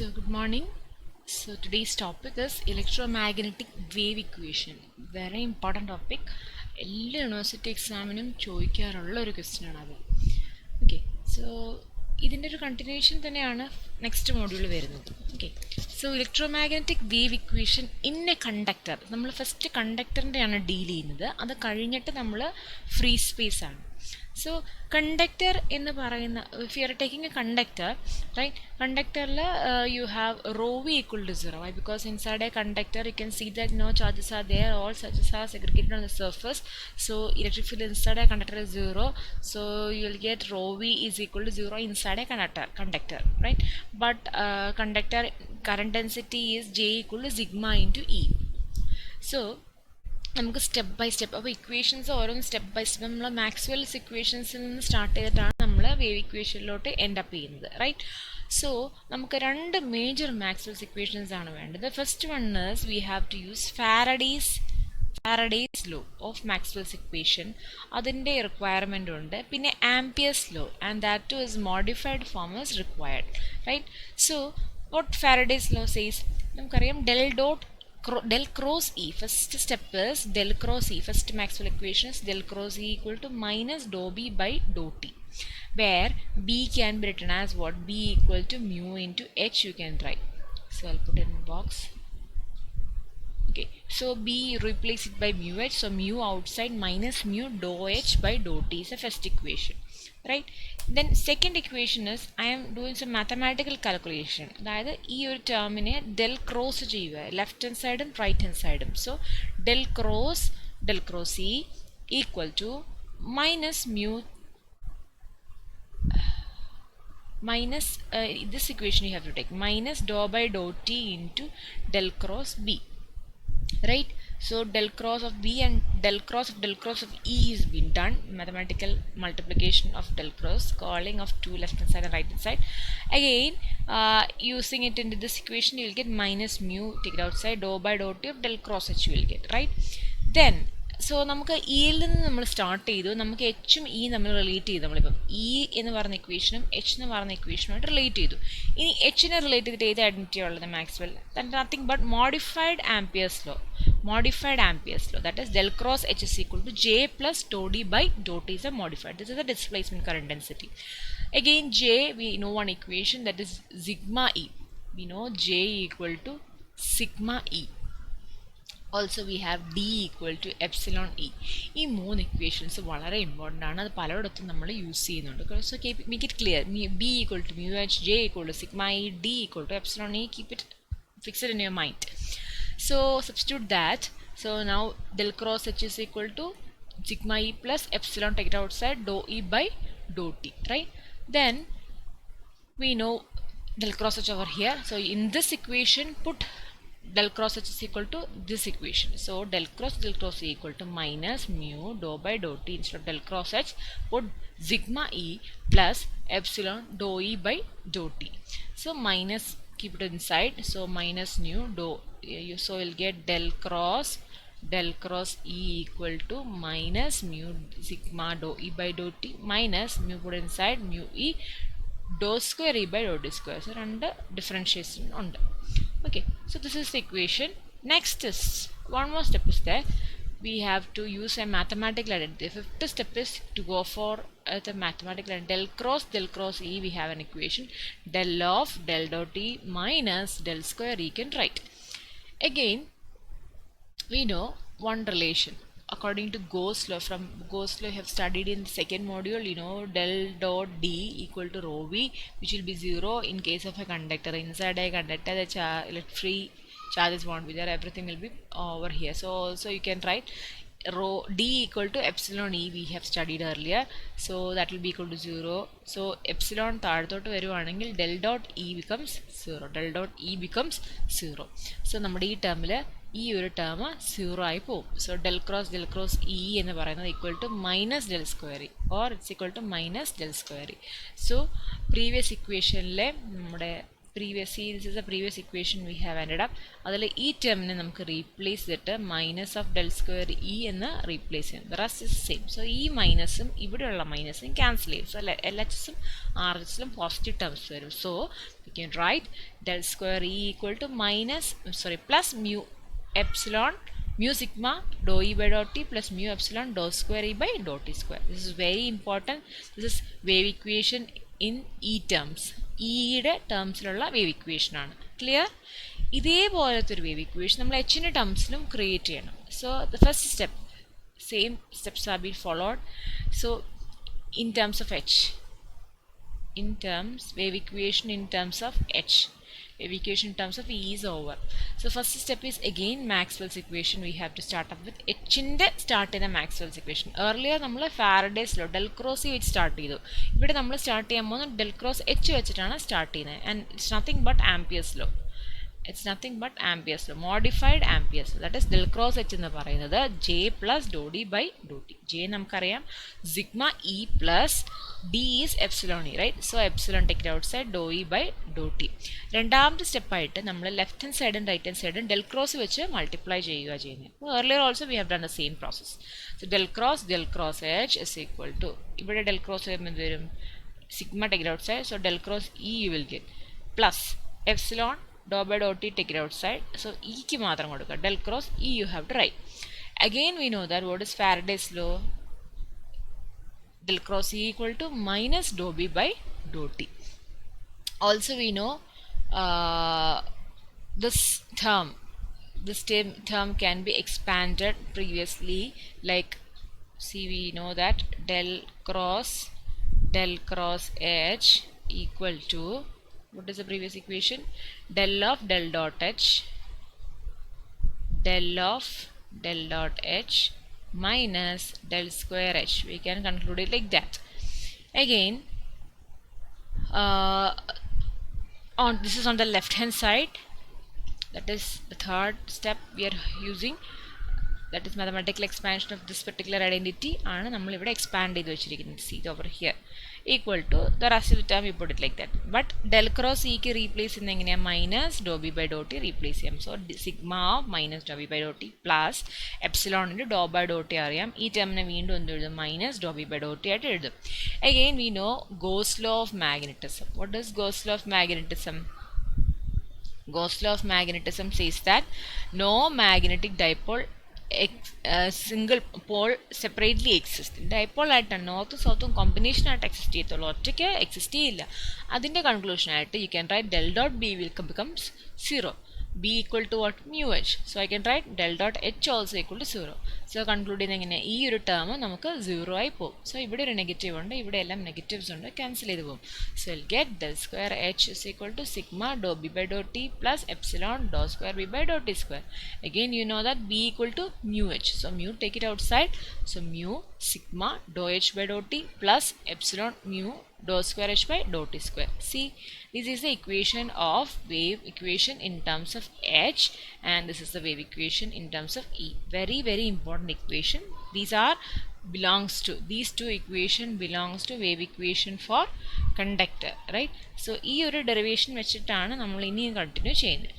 So good morning. So today's topic is electromagnetic wave equation. Very important topic. എല്ലാ university എക്സാമിനും ചോദിക്കാറുള്ള ഒരു question ആണ് അത്. Okay, so ഇതിൻ്റെ ഒരു കണ്ടിന്യൂഷൻ തന്നെയാണ് നെക്സ്റ്റ് മോഡ്യൂൾ വരുന്നത്. Okay, so electromagnetic wave equation in A conductor. നമ്മൾ first കണ്ടക്ടറിൻ്റെയാണ് deal ചെയ്യുന്നത്. അത് കഴിഞ്ഞിട്ട് നമ്മൾ ഫ്രീ സ്പേസ് ആണ്. So conductor in the parayana, if you are taking a conductor, right, conductor you have rho v equal to 0. Why? Because inside a conductor you can see that no charges are there, all charges are segregated on the surface. So electric field inside a conductor is 0, so you will get rho v is equal to 0 inside a conductor, right? But conductor current density is J equal to sigma into E. So നമുക്ക് step by step അപ്പോൾ equations ഓരോന്ന് step by step നമ്മൾ Maxwell's ഇക്വേഷൻസിൽ നിന്ന് start ചെയ്തിട്ടാണ് നമ്മൾ wave ഇക്വേഷനിലോട്ട് end up ചെയ്യുന്നത്, റൈറ്റ്? സോ നമുക്ക് രണ്ട് മേജർ മാക്സ്വെൽസ് ഇക്വേഷൻസ് ആണ് വേണ്ടത്. First one is we have to use Faraday's law of Maxwell's equation. അതിൻ്റെ റിക്വയർമെൻ്റ് ഉണ്ട്. പിന്നെ Ampere's law and that too is modified form is required, right? So what Faraday's law says, നമുക്കറിയാം del cross E. First step is del cross E. First Maxwell equation is del cross E equal to minus dou B by dou T, where B can be written as what? B equal to mu into H you can write. So I'll put it in the box. Okay, so B replace it by mu H, so mu outside minus mu dou H by dou T is the first equation, right? Then second equation is I am doing some mathematical calculation. അതായത് ഈ ഒരു ടേമിനെ del cross ചെയ്യുക, left hand സൈഡും right hand സൈഡും. So del cross E equal to minus mu minus this equation you have to take minus dou by dou T into del cross B, right? So del cross of B and del cross of E is been done, mathematical multiplication of del cross, calling of two left hand side and right hand side. Again using it into this equation you will get minus mu, take it outside, dou by dou T of del cross H you will get, right? Then so നമുക്ക് ഇയിൽ നിന്ന് നമ്മൾ start ചെയ്തു. നമുക്ക് എച്ചും E നമ്മൾ relate ചെയ്തു. നമ്മളിപ്പം E എന്ന് പറഞ്ഞ ഇക്വേഷനും എച്ച് എന്ന് പറഞ്ഞ ഇക്വേഷനുമായിട്ട് റിലേറ്റ് ചെയ്തു. ഇനി എച്ചിനെ റിലേറ്റ് ചെയ്തിട്ട് ഏത് ഐഡൻറ്റിറ്റി ഉള്ളത്? Maxwell. That nothing but modified Ampere's law. That is del cross H is equal to J plus dou D by dou T is a modified. This is the displacement current density. Again J, we know one equation, that is sigma E. We know J equal to sigma E. Also we have D equal to epsilon E. ഈ മൂന്ന് equations വളരെ important ആണ്. അത് പലയിടത്തും നമ്മൾ use ചെയ്യുന്നുണ്ട്. So make it clear. B equal to mu H, J equal to sigma E, D equal to epsilon E. Keep it fixed in your mind. So substitute that. So now del cross H is equal to sigma E plus epsilon, take it outside, dou E by dou T, right? Then we know del cross H over here. So in this equation put del cross H is equal to this equation. So del cross E equal to minus mu dou by dou T. Instead of del cross H put sigma E plus epsilon dou E by dou T. So minus, keep it inside, so minus mu dou, so you'll get del cross E equal to minus mu sigma dou E by dou T minus mu, put inside, mu E dou square E by dou D square. So under differentiation on. Okay, so this is the equation. Next is one more step is there. We have to use a mathematical identity. Fifth step is to go for the mathematical identity. Del cross E, we have an equation, del of del dot E minus del square E can write. Again we know one relation according to Gauss law. From Gauss law you have studied in the second module. You know del dot D equal to rho V, which will be 0 in case of a conductor. Inside a conductor the free charges won't be there, everything will be over here. So also you can write rho D equal to epsilon E, we have studied earlier, so that will be equal to 0. So epsilon താഴത്തോട്ട് വരുവാണെങ്കിൽ del dot E becomes 0. So നമ്മുടെ ഈ ടേമിൽ ഈ ഒരു term 0 ആയി പോകും. So del cross E എന്ന് പറയുന്നത് equal to minus del square E, or it's equal to minus del square E. So previous ഇക്വേഷനിലെ നമ്മുടെ previous, see this is the previous equation we have ended up. അതിൽ ഈ ടേമിനെ നമുക്ക് replace ചെയ്തിട്ട് minus of del square E എന്ന് replace ചെയ്യും. The rest is same. So ഈ മൈനസും ഇവിടെയുള്ള മൈനസും ക്യാൻസൽ ചെയ്യും. സോ എൽ എച്ച് എസും ആർ എച്ച് എസിലും പോസിറ്റീവ് ടേംസ് വരും. So we can write del square E equal two plus mu epsilon mu sigma dou e by dot t plus mu epsilon dou square e by dot t square. This is very important. This is wave equation in E terms. ഈയുടെ ടേംസിലുള്ള wave equation ആണ്. Clear? ഇതേപോലത്തെ ഒരു wave equation നമ്മൾ എച്ചിൻ്റെ ടേംസിലും create ചെയ്യണം. So the first step, same steps are been followed. So in terms of H, in terms wave equation in terms of H, wave equation in terms of E is over. So first step is again Maxwell's equation. We have to start up with H inde start in the Maxwell's equation. Earlier നമ്മൾ Faraday's law del cross E വെച്ച് start ചെയ്തു. ഇവിടെ നമ്മൾ start ചെയ്യാൻ പോകുന്നത് del cross H വെച്ചിട്ടാണ് start ചെയ്യുന്നത്. And it's nothing but Ampere's law. It's nothing but Ampere's law, modified Ampere's law. That is del cross H എന്ന് പറയുന്നത് J plus dou D by dou T. J നമുക്കറിയാം sigma E plus D is epsilon E, right? So epsilon take it outside, dou E by dou T. രണ്ടാമത്തെ സ്റ്റെപ്പായിട്ട് നമ്മൾ left hand സൈഡും right hand സൈഡും del cross വെച്ച് multiply ചെയ്യുക ചെയ്യുന്നത്. Earlier also we have done the same process. So del cross H is equal to, ഇവിടെ del cross വരുമ്പോൾ എന്ത് വരും? Sigma take it outside, so del cross E you will get plus epsilon dou by dou t take it outside. So E ക്ക് മാത്രം കൊടുക്കുക. Del cross E you have to write. Again we know that what is Faraday's law? Del cross E equal to minus dou B by dou T. Also we know this term can be expanded previously, like see we know that del cross H equal to, what is the previous equation? Del of del dot H minus del square H. We can conclude it like that. Again this is on the left hand side. That is the third step we are using. That is mathematical expansion of this particular identity ആണ് നമ്മൾ ഇവിടെ expand ചെയ്ത് വെച്ചിരിക്കുന്നത്. See over here equal to the rest of the term, you put it like that. But del cross E ക്ക് replace ചെയ്യുന്നത് എങ്ങനെയാണ്? Minus do B by do T replace ചെയ്യാം. So sigma of minus do B by do T plus എപ്സിലോണിൻ്റെ do by do T അറിയാം. ഈ ടേമിനെ വീണ്ടും എന്ത് എഴുതും? Minus do B by do T ആയിട്ട് എഴുതും. Again we know Gauss law of magnetism. What is Gauss law of magnetism? Gauss law of magnetism says that no magnetic dipole single pole separately exist. Dipole ആയിട്ടാണ് നോർത്തും സൗത്തും combination ആയിട്ട് exist ചെയ്യത്തുള്ളൂ, ഒറ്റയ്ക്ക് exist ചെയ്യില്ല. അതിൻ്റെ കൺക്ലൂഷനായിട്ട് you can write del dot B will becomes 0. B equal to what? Mu h. So I can write del dot h also equal to 0. So conclude ചെയ്യുന്ന ഈ ഒരു ടേം നമുക്ക് 0 ആയി പോകും. സോ ഇവിടെ ഒരു നെഗറ്റീവ് ഉണ്ട്, ഇവിടെ എല്ലാം നെഗറ്റീവ്സ് ഉണ്ട്, ക്യാൻസൽ ചെയ്ത് പോകും. So will get del square h is equal to sigma dou b by dou t plus epsilon dou square b by dou t square. Again you know that b equal to mu h. So mu take it outside. So mu sigma dou h by dou t plus epsilon mu dou square h by dou t square. See, this is the equation of wave equation in terms of h, and this is the wave equation in terms of E. Very very important equation. These two equation belongs to wave equation for conductor, right? So ഈ ഒരു derivation വെച്ചിട്ടാണ് നമ്മൾ ഇനിയും continue ചെയ്യുന്നത്.